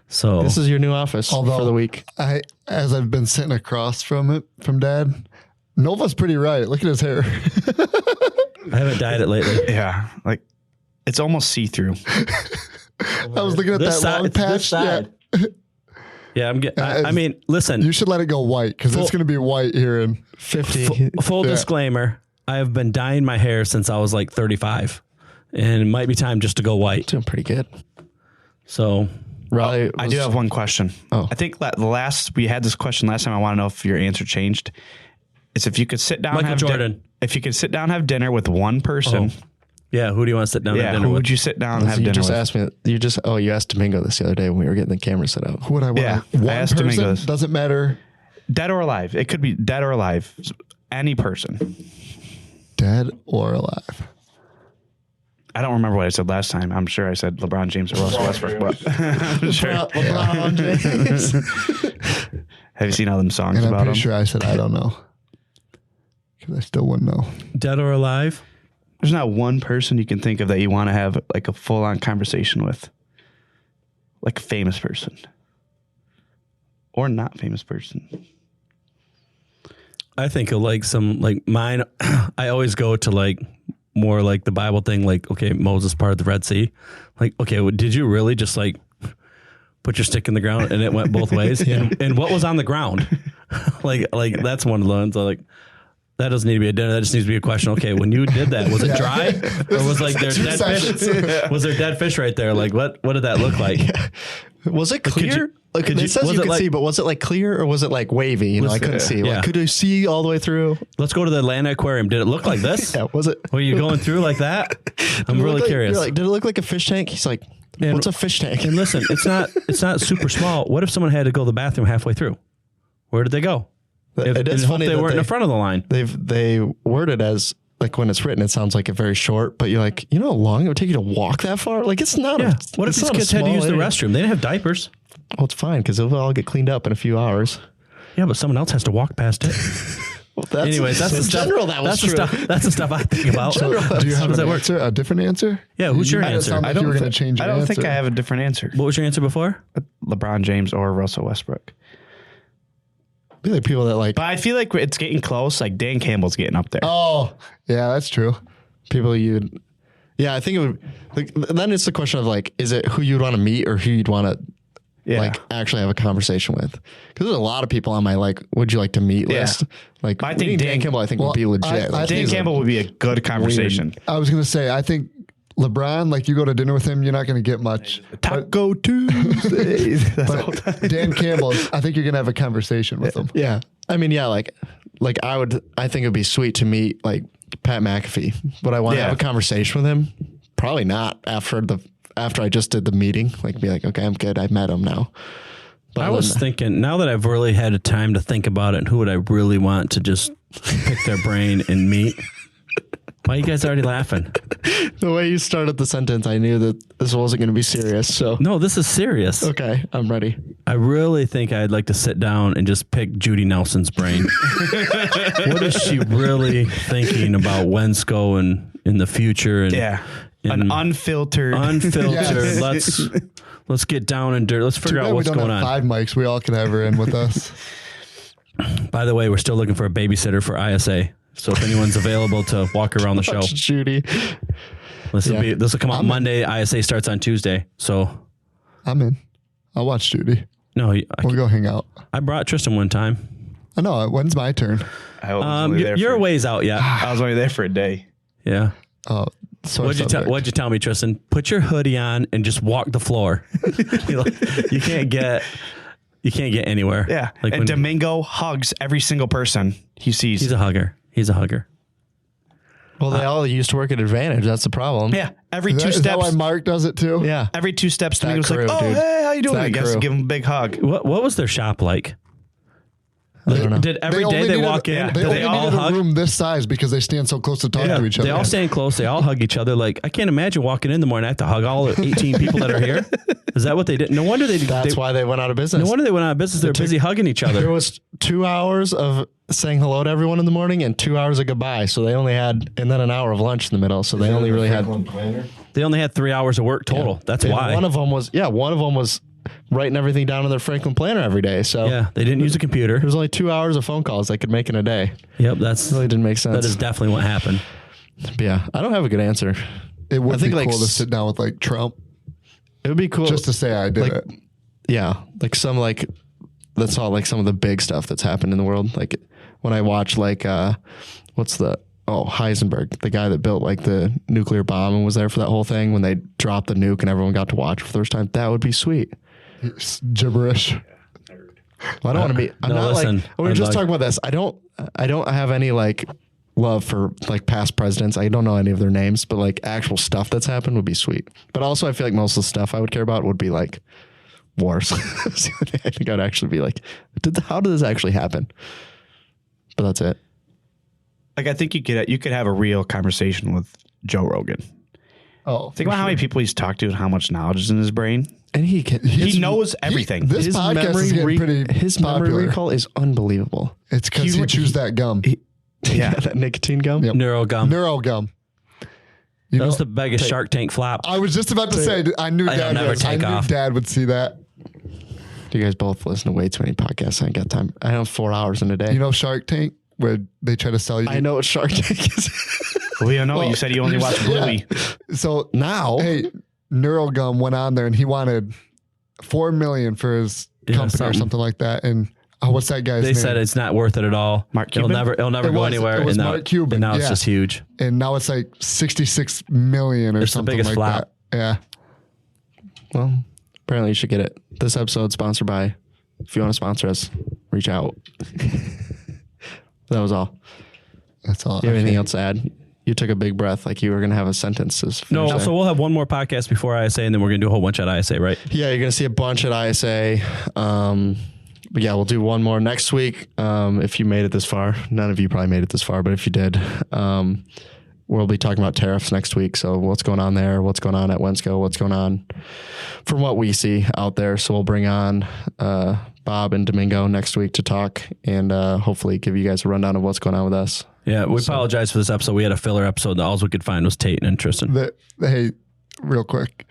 So this is your new office for the week. As I've been sitting across from Dad, Nova's pretty right. Look at his hair. I haven't dyed it lately. Yeah. Like, it's almost see-through. I was looking at that long patch. Yeah, I'm getting. I mean, listen. You should let it go white, because it's going to be white here in 50. Full disclaimer: I have been dyeing my hair since I was like 35, and it might be time just to go white. Doing pretty good. So, Riley, I do have one question. Oh. I think we had this question last time. I want to know if your answer changed. It's if you could sit down, Michael Jordan. If you could sit down and have dinner with one person. Yeah, who do you want to sit down and have dinner who with? would you sit down and have you dinner just with? asked me. You asked Domingo this the other day when we were getting the camera set up. Who would I want? Yeah, One I asked person? Domingo this. Doesn't matter. Dead or alive. It could be dead or alive. Any person. Dead or alive. I don't remember what I said last time. I'm sure I said LeBron James or Russell Westbrook. But I'm sure. LeBron James. Have you seen all them songs And I'm about pretty him? sure I said I don't know, because I still wouldn't know. Dead or alive? There's not one person you can think of that you want to have like a full-on conversation with. Like a famous person. Or not famous person. I think of like some, like mine. I always go to like more like the Bible thing. Like, okay, Moses parted the Red Sea. Like, okay, well, did you really just like put your stick in the ground and it went both ways? And what was on the ground? like that's one of the ones. Like, that doesn't need to be a dinner. That just needs to be a question. Okay, when you did that, was it dry, or was like there dead fish? Was there dead fish right there? Like, what did that look like? Was it clear? It says you could see, but was it like clear or was it like wavy? You know, I couldn't see. Yeah. Like, could you see all the way through? Let's go to the Atlanta Aquarium. Did it look like this? Yeah, was it? Were you going through like that? I'm really curious. You're like, did it look like a fish tank? He's like, what's a fish tank? And listen, it's not super small. What if someone had to go to the bathroom halfway through? Where did they go? It's funny they that weren't in the front of the line. They word it as like when it's written, it sounds like a very short, but you're like, you know how long it would take you to walk that far? Like, it's not. Yeah. What if these kids had to use the restroom? They didn't have diapers. Well, it's fine because it'll all get cleaned up in a few hours. Yeah, but someone else has to walk past it. Well, anyways, that's the stuff. General, that's the stuff I think about. Do you have an answer? A different answer? Yeah, who's your answer? Sound like you were going to change your I don't answer. think I have a different answer. What was your answer before? LeBron James or Russell Westbrook. Be like people that like But I feel like it's getting close. Like Dan Campbell's getting up there. Oh, yeah, that's true. people you'd. Yeah, I think it would. Like, then it's the question of like, is it who you'd want to meet or who you'd want to like actually have a conversation with? Because there's a lot of people on my like, would you like to meet list? Like, I think Dan Campbell, I think would be legit. I Like, think Dan Campbell would be a good conversation. I was going to say, I think LeBron, like you go to dinner with him, you're not going to get much. Taco Tuesdays. But Dan Campbell, I think you're going to have a conversation with him. Yeah. I mean, yeah, like I think it'd be sweet to meet like Pat McAfee. Would I want to have a conversation with him? Probably not after I just did the meeting. Like, be like, okay, I'm good. I've met him now. But I was thinking, now that I've really had a time to think about it, who would I really want to just pick their brain and meet? Why are you guys already laughing? The way you started the sentence, I knew that this wasn't going to be serious. So No, this is serious. okay, I'm ready. I really think I'd like to sit down and just pick Judy Nelson's brain. What is she really thinking about Wensco and in the future? And an unfiltered. Yes. Let's get down and dirt. Let's figure out what's we don't going have on. 5 mics. We all can have her in with us. By the way, we're still looking for a babysitter for ISA. So if anyone's available to walk around the show, Judy. this will come out Monday. ISA starts on Tuesday. So I'm in. I'll watch Judy. no, We'll go hang out. I brought Tristan one time. I know. When's my turn? I was only there You're for- a ways out yet. I was only there for a day. Yeah. Oh, sore What'd you tell me, Tristan? Put your hoodie on and just walk the floor. You can't get anywhere. Yeah. Like and Domingo hugs every single person he sees. he's a hugger. He's a hugger. Well, they all used to work at Advantage. That's the problem. yeah. Every Is two that, is that why steps. Mark does it too? Yeah. Every 2 steps, that Domingo's like, crew, oh, dude. hey, how you doing? That I guess crew. give him a big hug. What was their shop like? I don't know. Did every day only they needed- walk in? They do only they all needed a hug? room this size because they stand so close to talk to each other. They all stand close. They all hug each other. Like, I can't imagine walking in the morning. I have to hug all 18 people that are here. Is that what they did? No wonder they. That's why they went out of business. No wonder they went out of business. They're busy hugging each There other. was 2 hours of saying hello to everyone in the morning and 2 hours of goodbye. So they only had, and then an hour of lunch in the middle. So they only really had. They only had 3 hours of work total. That's And why. one of them was writing everything down in their Franklin planner every day. So Yeah, they didn't use a computer. there was only 2 hours of phone calls they could make in a day. Yep, that's Really didn't make sense. that is definitely what happened. But yeah, I don't have a good answer. It would I think be like cool to sit down with like Trump It would be cool just to say I did like, it. Yeah, that's all like some of the big stuff that's happened in the world. Like when I watch like Heisenberg, the guy that built like the nuclear bomb and was there for that whole thing when they dropped the nuke and everyone got to watch for the first time. That would be sweet. It's gibberish. Well, I don't want to be. I'm no, not listen, like. We were just talking about this. I don't have any like love for like past presidents. I don't know any of their names, but like actual stuff that's happened would be sweet. But also, I feel like most of the stuff I would care about would be like wars. That's the only thing I think I'd actually be like, how did this actually happen? But that's it. Like, I think you could have a real conversation with Joe Rogan. Oh, Think about how many people he's talked to and how much knowledge is in his brain. And he knows everything. This podcast is getting pretty his memory popular. recall is unbelievable. It's because he chews that gum. Yeah, that nicotine gum. Yep. Neurogum. Neuro gum. You That know, was the biggest Shark Tank flop. I was just about to say, I knew It'll never take off. Dad would see that. You guys both listen to way too many podcasts. I ain't got time. I have 4 hours in a day. You know Shark Tank, where they try to sell you. I know what Shark Tank is. We don't know. You said you only watched Bluey. So Now, hey, Neurogum went on there and he wanted $4 million for his company or something like that. And what's that guy's They name? said it's not worth it at all. Mark It'll Cuban? never It go was- anywhere. it was and now, Mark Cuban, and now it's yeah. just huge. And now it's like 66 million or It's the something biggest like flop. that. Yeah. well, apparently you should get it. This episode sponsored by. If you want to sponsor us, reach out. That was all. That's all. Do you have anything else to add? You took a big breath, like you were going to have a sentence. To finish No, there. so we'll have one more podcast before ISA, and then we're going to do a whole bunch at ISA, right? Yeah, you're going to see a bunch at ISA. But yeah, we'll do one more next week. If you made it this far, none of you probably made it this far, but if you did, we'll be talking about tariffs next week. So what's going on there? What's going on at Wensco? What's going on from what we see out there? So we'll bring on Bob and Domingo next week to talk and hopefully give you guys a rundown of what's going on with us. Yeah, we apologize for this episode. We had a filler episode. And all we could find was Tayton and Tristan. Hey, real quick.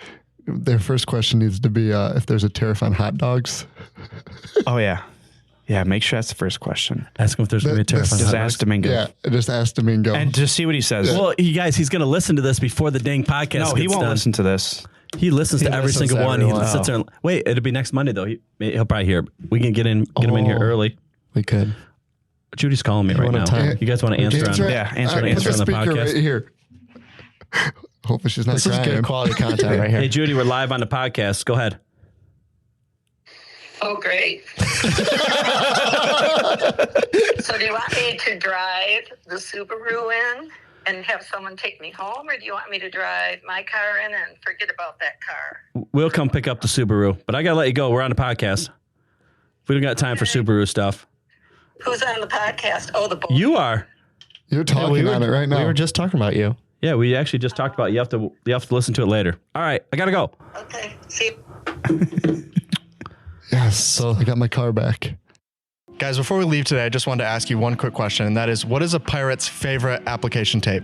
Their first question needs to be if there's a tariff on hot dogs. Oh, yeah. Yeah, make sure that's the first question. Ask him if there's going to be a tariff on Just hot ask dogs. Domingo. Yeah, just ask Domingo. And just see what he says. Well, you guys, he's going to listen to this before the dang podcast No, he gets won't done. listen to this. He listens to every listens single to one. everyone. He sits there and, wait, it'll be next Monday, though. He'll probably hear it. We can get him in here Oh. early. We could. Judy's calling me right want a now. time? You guys want to answer on Yeah, answer on Put answer the on the speaker podcast? right here. Hopefully she's not This is crying. good quality content right here. Hey, Judy, we're live on the podcast. Go ahead. Oh, great. So do you want me to drive the Subaru in and have someone take me home, or do you want me to drive my car in and forget about that car? We'll come pick up the Subaru, but I got to let you go. We're on the podcast. We don't got time for Subaru stuff. Who's on the podcast? Oh, the boy. You are. You're talking on it right now. We were just talking about you. Yeah, we actually just talked about it. You have to listen to it later. All right, I got to go. Okay, see you. Yes. So I got my car back. Guys, before we leave today, I just wanted to ask you one quick question, and that is, what is a pirate's favorite application tape?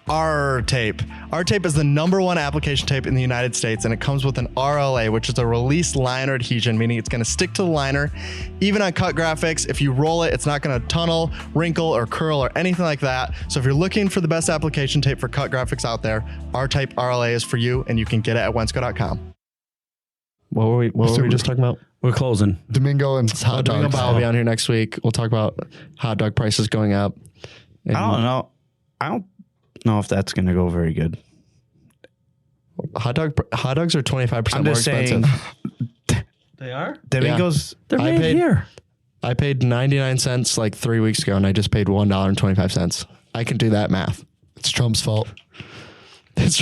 R-tape. R-tape is the #1 application tape in the United States, and it comes with an RLA, which is a release liner adhesion, meaning it's going to stick to the liner. Even on cut graphics, if you roll it, it's not going to tunnel, wrinkle, or curl, or anything like that. So if you're looking for the best application tape for cut graphics out there, R-tape RLA is for you, and you can get it at wensco.com. What were we just talking about? We're closing. Domingo and hot Domingo dogs. Bao will be on here next week. We'll talk about hot dog prices going up. And I don't know. I don't know if that's going to go very good. hot dogs are 25% I'm more just expensive. saying. They are? Domingos. They're I made paid- here. I paid 99 cents like 3 weeks ago, and I just paid $1.25. I can do that math. It's Trump's fault. It's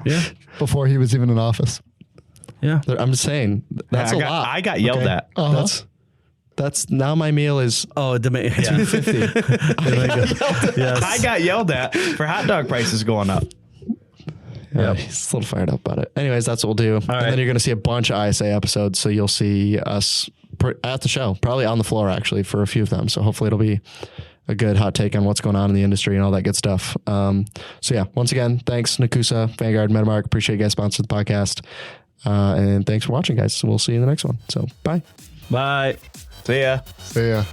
Yeah. Before he was even in office. Yeah. I'm just saying that's I a got, lot. I got yelled Okay? at. That's now my meal is Oh, yeah. 250. Yes. I got yelled at for hot dog prices going up. Yeah, he's a little fired up about it. Anyways, that's what we'll do. And right. then you're going to see a bunch of ISA episodes. So you'll see us at the show, probably on the floor actually for a few of them. So hopefully it'll be a good hot take on what's going on in the industry and all that good stuff. So yeah, once again, thanks Nakusa, Vanguard, MetaMark. Appreciate you guys sponsoring the podcast. And thanks for watching, guys. We'll see you in the next one. So bye. Bye. See ya. So yeah.